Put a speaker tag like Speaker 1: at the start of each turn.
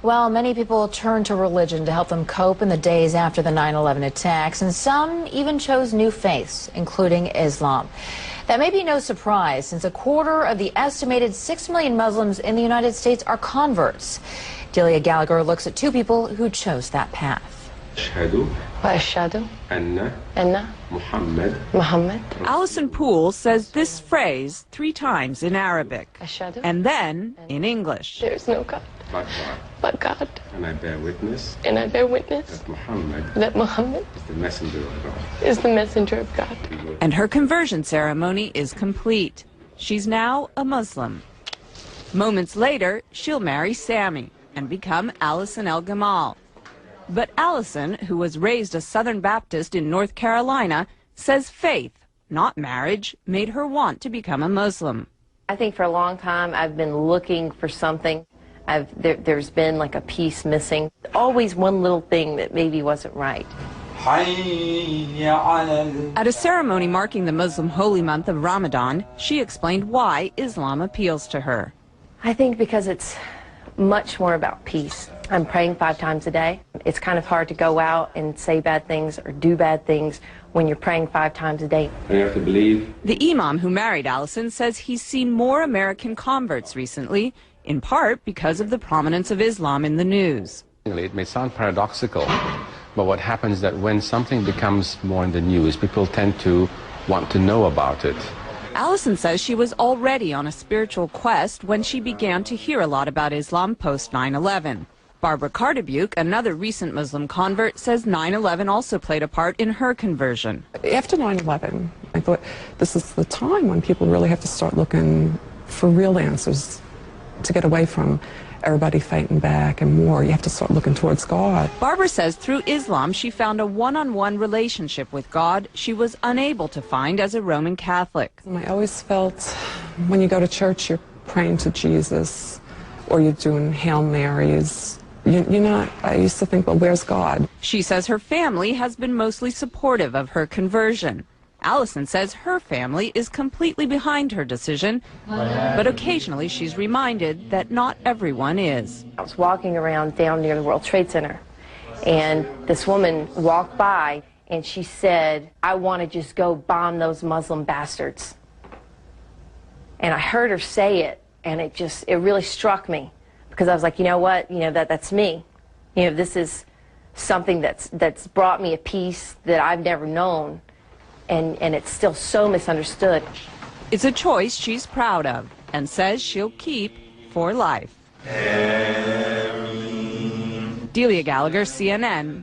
Speaker 1: Well, many people turned to religion to help them cope in the days after the 9/11 attacks, and some even chose new faiths, including Islam. That may be no surprise, since a quarter of the estimated 6 million Muslims in the United States are converts. Delia Gallagher looks at two people who chose that path.
Speaker 2: Allison Poole says this phrase 3 times in Arabic and then in English.
Speaker 3: There's no God but God.
Speaker 4: And I bear witness.
Speaker 3: That Muhammad
Speaker 4: is the messenger of God.
Speaker 3: Is the messenger of God.
Speaker 2: And her conversion ceremony is complete. She's now a Muslim. Moments later, she'll marry Sammy and become Allison El Gamal. But Allison, who was raised a Southern Baptist in North Carolina, says faith, not marriage, made her want to become a Muslim.
Speaker 5: I think for a long time I've been looking for something. There's been like a piece missing. Always one little thing that maybe wasn't right.
Speaker 2: At a ceremony marking the Muslim holy month of Ramadan, she explained why Islam appeals to her.
Speaker 5: I think because it's much more about peace. I'm praying 5 times a day. It's kind of hard to go out and say bad things or do bad things when you're praying 5 times a day.
Speaker 4: And you have to believe.
Speaker 2: The imam who married Allison says he's seen more American converts recently, in part because of the prominence of Islam in the news.
Speaker 6: It may sound paradoxical, but what happens is that when something becomes more in the news, people tend to want to know about it.
Speaker 2: Allison says she was already on a spiritual quest when she began to hear a lot about Islam post 9/11. Barbara Cardebuke, another recent Muslim convert, says 9/11 also played a part in her conversion.
Speaker 7: After 9/11, I thought this is the time when people really have to start looking for real answers to get away from everybody fighting back and more. You have to start looking towards God.
Speaker 2: Barbara says through Islam she found a one-on-one relationship with God she was unable to find as a Roman Catholic.
Speaker 7: I always felt when you go to church you're praying to Jesus or you're doing Hail Marys. You're not, I used to think, well, where's God?
Speaker 2: She says her family has been mostly supportive of her conversion. Allison says her family is completely behind her decision, but occasionally she's reminded that not everyone is.
Speaker 5: I was walking around down near the World Trade Center, and this woman walked by, and she said, "I want to just go bomb those Muslim bastards." And I heard her say it, and it really struck me, because I was like, you know what, that's me. This is something that's brought me a peace that I've never known. And it's still so misunderstood.
Speaker 2: It's a choice she's proud of and says she'll keep for life. Delia Gallagher, CNN.